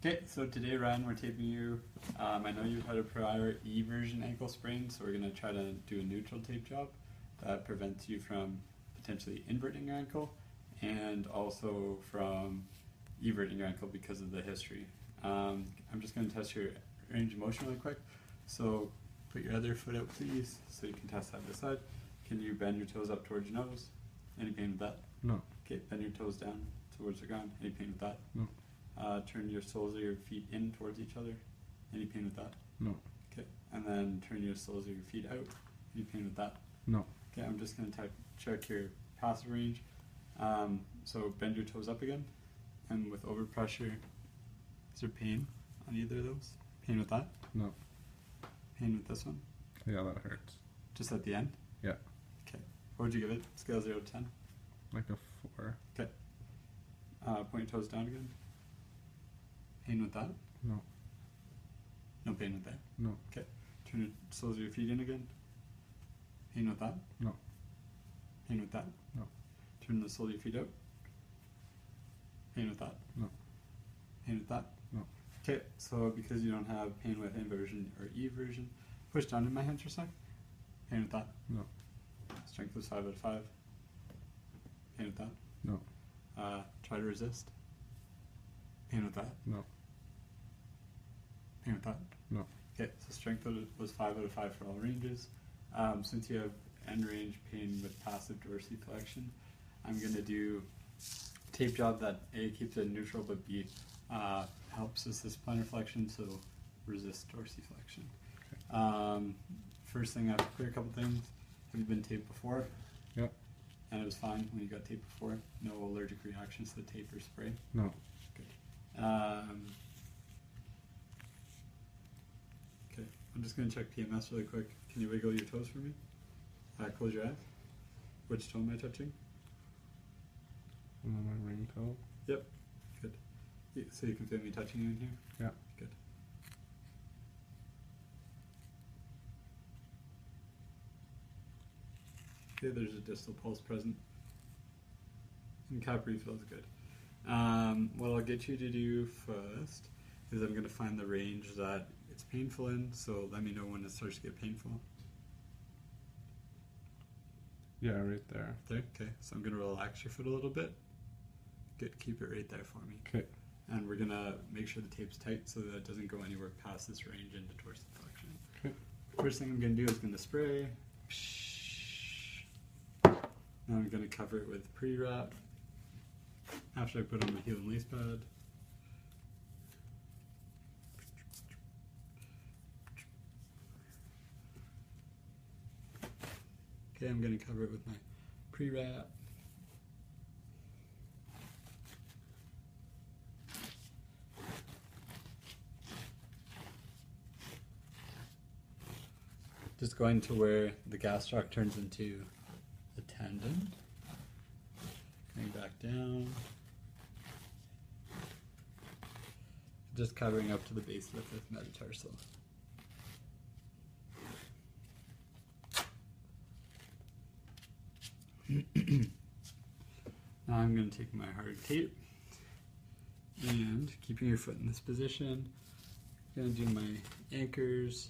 Okay, so today, Ryan, we're taping you. I know you've had a prior E version ankle sprain, so we're going to try to do a neutral tape job that prevents you from potentially inverting your ankle and also from everting your ankle because of the history. I'm just going to test your range of motion really quick. So put your other foot out, please, so you can test side to side. Can you bend your toes up towards your nose? Any pain with that? No. Okay, bend your toes down towards the ground. Any pain with that? No. Turn your soles of your feet in towards each other. Any pain with that? No. Okay, and then turn your soles of your feet out. Any pain with that? No. Okay, I'm just going to check your passive range. So bend your toes up again, and with overpressure, is there pain on either of those? Pain with that? No. Pain with this one? Yeah, that hurts. Just at the end? Yeah. Okay. What would you give it? Scale 0 to 10? Like a 4. Okay. Point your toes down again. Pain with that? No. No pain with that? No. Okay. Turn your soles of your feet in again. Pain with that? No. Pain with that? No. Turn the soles of your feet out. Pain with that? No. Pain with that? No. Okay, so because you don't have pain with inversion or eversion, push down in my hands for a sec. Pain with that? No. Strength was 5 out of 5. Pain with that? No. Try to resist. Pain with that? No. Pain with that? No. Okay, so strength was 5 out of 5 for all ranges. Since you have end range pain with passive dorsiflexion, I'm going to do a tape job that A, keeps it neutral, but B, helps assist plantar flexion, so resist dorsiflexion. Okay. First thing, I have to clear a couple things. Have you been taped before? Yep. And it was fine when you got taped before? No allergic reactions to the tape or spray? No. Good. Okay, I'm just going to check PMS really quick. Can you wiggle your toes for me? Close your eyes. Which toe am I touching? And then my ring toe. Yep. Good. So you can feel me touching you in here? Yeah. Good. Okay, there's a distal pulse present. And Capri feels good. What I'll get you to do first is I'm going to find the range that it's painful in, so let me know when it starts to get painful. Yeah, right there. There? Okay, so I'm going to relax your foot a little bit. Good, keep it right there for me. Okay. And we're going to make sure the tape's tight so that it doesn't go anywhere past this range into dorsiflexion. Okay. First thing I'm going to do is going to spray. Now I'm going to cover it with pre-wrap after I put on my heel and lace pad. Okay, I'm going to cover it with my pre-wrap. Just going to where the gastroc turns into the tendon. Going back down. Just covering up to the base of the fifth metatarsal. Now I'm going to take my hard tape and keeping your foot in this position, I'm going to do my anchors.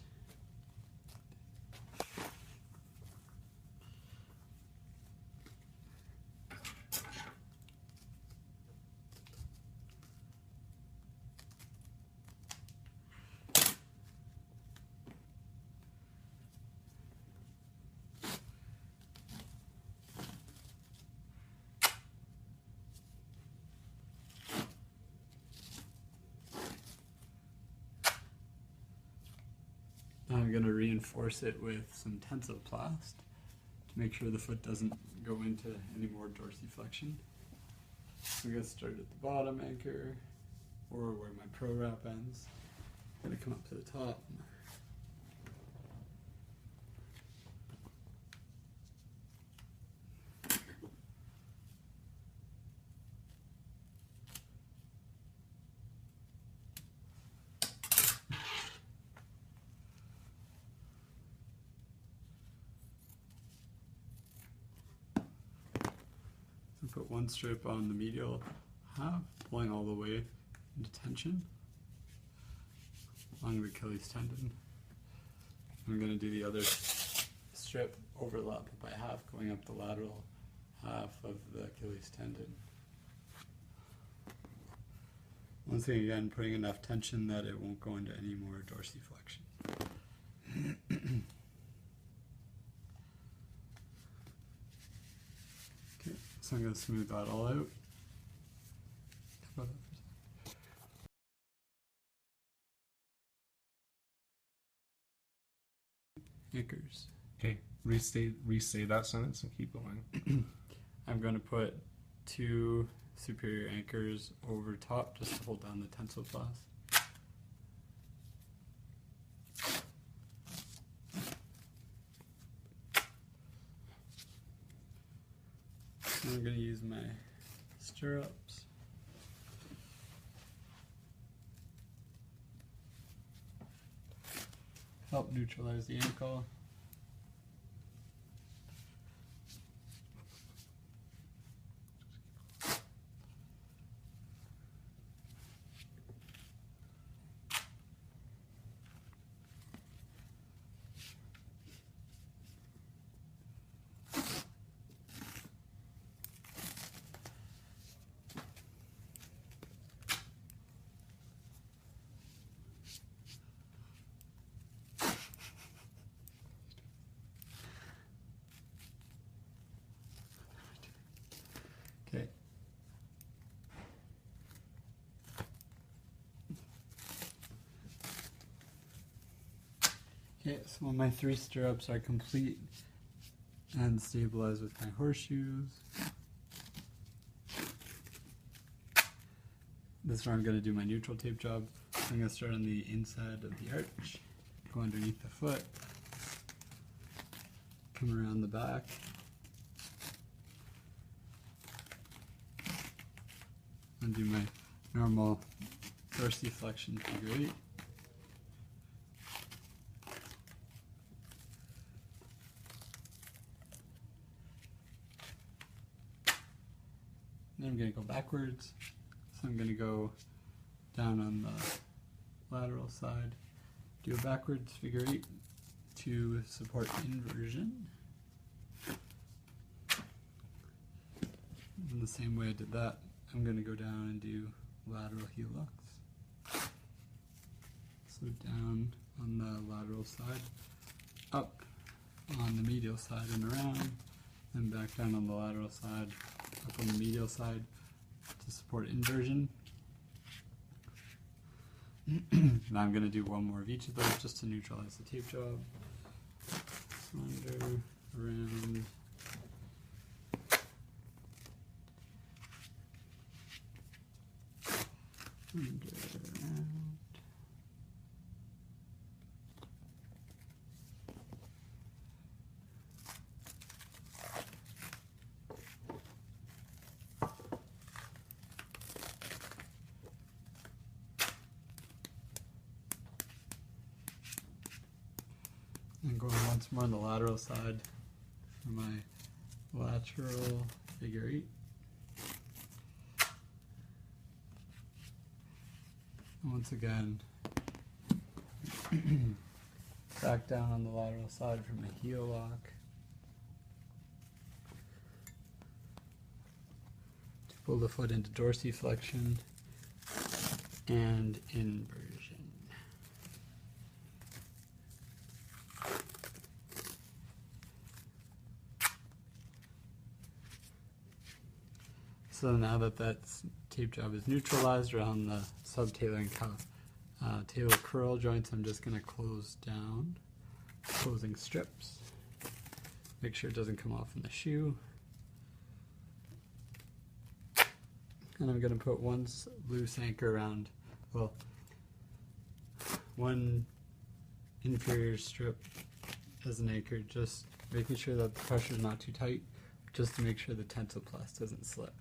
I'm going to reinforce it with some tensoplast to make sure the foot doesn't go into any more dorsiflexion. We get started at the bottom anchor, or where my pro wrap ends. I'm going to come up to the top. Put one strip on the medial half, pulling all the way into tension. along the Achilles tendon. I'm going to do the other strip, overlap it by half, going up the lateral half of the Achilles tendon. Once again, putting enough tension that it won't go into any more dorsiflexion. Okay, so I'm going to smooth that all out. Anchors. Okay, restate that sentence and keep going. I'm going to put 2 superior anchors over top just to hold down the tensile class. And I'm going to use my stirrups. Help neutralize the ankle. Okay. Okay, so when my 3 stirrups are complete and stabilized with my horseshoes, this is where I'm going to do my neutral tape job. I'm going to start on the inside of the arch, go underneath the foot, come around the back, and do my normal dorsiflexion figure 8. Then I'm going to go backwards, so I'm going to go down on the lateral side, do a backwards figure 8 to support inversion. In the same way I did that, I'm going to go down and do lateral helix. So down on the lateral side, up on the medial side and around, then back down on the lateral side, up on the medial side to support inversion. And I'm going to do one more of each of those just to neutralize the tape job. So under, around, under, around. And going once more on the lateral side for my lateral figure 8. And once again, back down on the lateral side for my heel lock. To pull the foot into dorsiflexion and inversion. So now that that tape job is neutralized around the subtalar and talar curl joints, I'm just going to close down, closing strips. Make sure it doesn't come off in the shoe. And I'm going to put one loose anchor around, well, one inferior strip as an anchor, just making sure that the pressure is not too tight, just to make sure the tensoplast doesn't slip.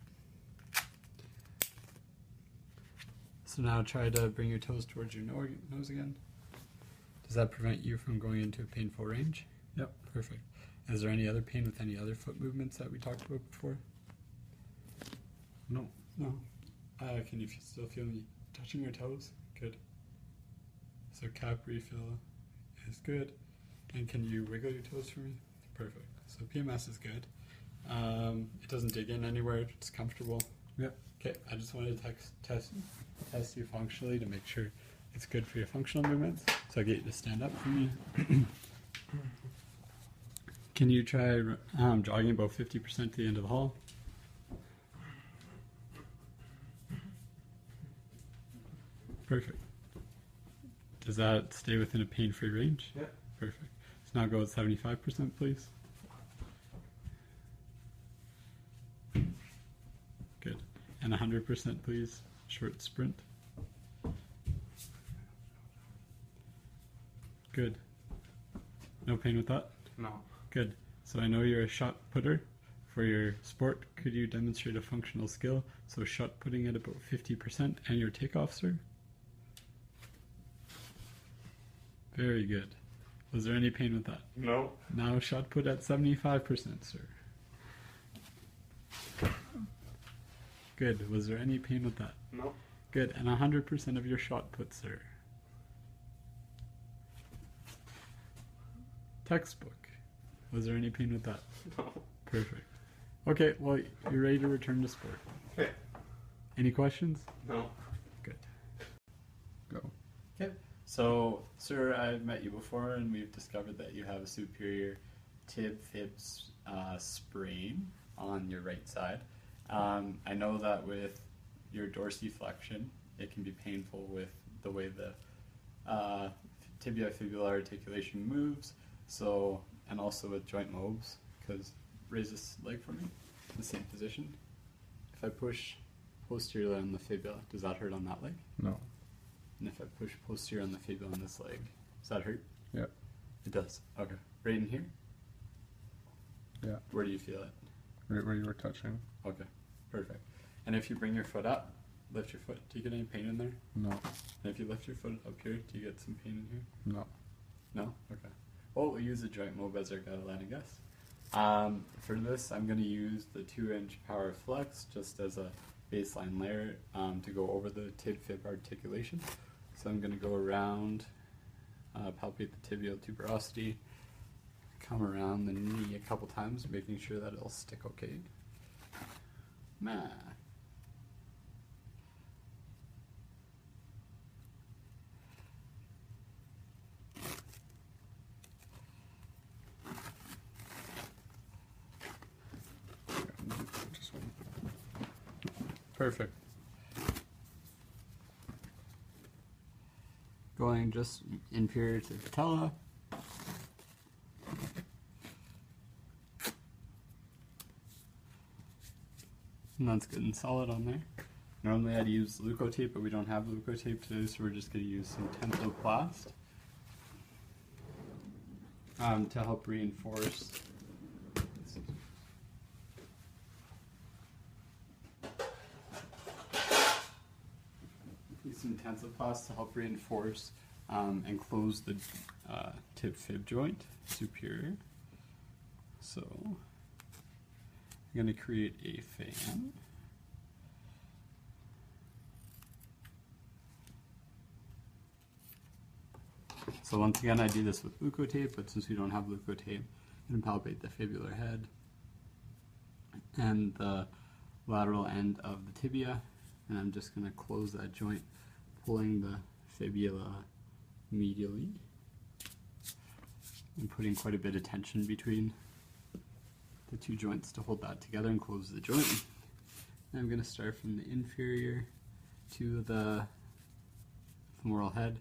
So now try to bring your toes towards your nose again. Does that prevent you from going into a painful range? Yep. Perfect. Is there any other pain with any other foot movements that we talked about before? No. No. Can you still feel me touching your toes? Good. So cap refill is good. And can you wiggle your toes for me? Perfect. So PMS is good. It doesn't dig in anywhere. It's comfortable. Yep. Okay. I just wanted to test you functionally to make sure it's good for your functional movements. So I get you to stand up for me. Can you try jogging about 50% to the end of the hall? Perfect. Does that stay within a pain-free range? Yep. Perfect. So now go at 75%, please. Good. And 100%, please. Short sprint. Good. No pain with that? No. Good. So I know you're a shot putter for your sport. Could you demonstrate a functional skill? So shot putting at about 50% and your takeoff, sir? Very good. Was there any pain with that? No. Now shot put at 75%, sir. Good. Was there any pain with that? No. Good. And 100% of your shot put, sir. Textbook. Was there any pain with that? No. Perfect. Okay, well, you're ready to return to sport. Okay. Any questions? No. Good. Go. Okay. So, sir, I've met you before, and we've discovered that you have a superior tib-fib sprain on your right side. I know that with your dorsiflexion, it can be painful with the way the tibia-fibular articulation moves. So, and also with joint lobes, because raise this leg for me, in the same position. If I push posteriorly on the fibula, does that hurt on that leg? No. And if I push posterior on the fibula on this leg, does that hurt? Yep. It does. Okay. Right in here? Yeah. Where do you feel it? Right where you were touching. Okay. Perfect. And if you bring your foot up, lift your foot, do you get any pain in there? No. And if you lift your foot up here, do you get some pain in here? No. No? Okay. Well, we'll use the joint mob as our guideline, I guess. For this, I'm going to use the 2-inch power flex just as a baseline layer to go over the tib-fib articulation. So I'm going to go around, palpate the tibial tuberosity, come around the knee a couple times, making sure that it'll stick okay. Ma. Just one. Perfect. Going just inferior to the patella. And that's good and solid on there. Normally I'd use leukotape, but we don't have leukotape today, so we're just going to use some tensoplast to help reinforce. Use some tensoplast to help reinforce and close the tib-fib joint superior. So I'm going to create a fan. So once again, I do this with leukotape, but since we don't have leukotape, I'm going to palpate the fibular head and the lateral end of the tibia, and I'm just going to close that joint, pulling the fibula medially and putting quite a bit of tension between the two joints to hold that together and close the joint. And I'm going to start from the inferior to the femoral head.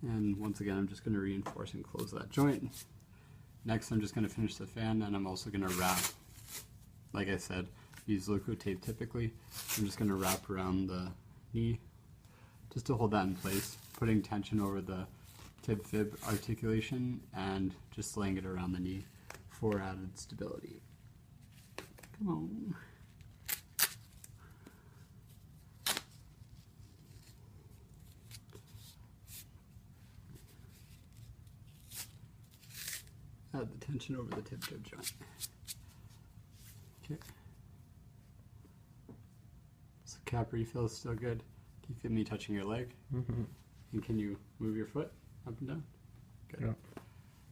And once again, I'm just going to reinforce and close that joint. Next, I'm just going to finish the fan, and I'm also going to wrap. Like I said, use leukotape typically. I'm just going to wrap around the knee just to hold that in place, putting tension over the tib-fib articulation and just laying it around the knee for added stability. Come on. Add the tension over the tib-fib joint. Okay. So cap refill is still good. Do you feel me touching your leg? Mm-hmm. And can you move your foot up and down? Good. Yeah.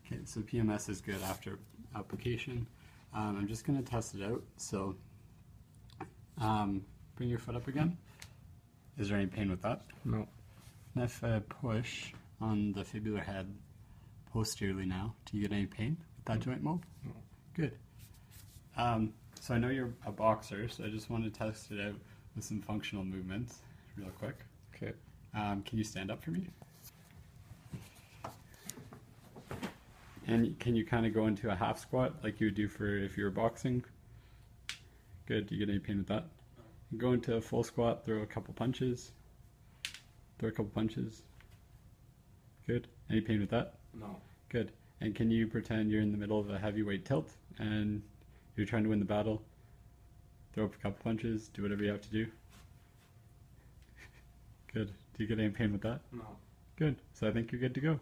Okay, so PMS is good after application. I'm just going to test it out. So bring your foot up again. Is there any pain with that? No. And if I push on the fibular head posteriorly now, do you get any pain with that joint mold? No. Good. So I know you're a boxer, so I just want to test it out with some functional movements real quick. Okay. Can you stand up for me? And can you kind of go into a half squat like you would do for if you were boxing? Good. Do you get any pain with that? Go into a full squat, throw a couple punches. Throw a couple punches. Good. Any pain with that? No. Good. And can you pretend you're in the middle of a heavyweight tilt and you're trying to win the battle? Throw up a couple punches, do whatever you have to do. Good. Do you get any pain with that? No. Good. So I think you're good to go.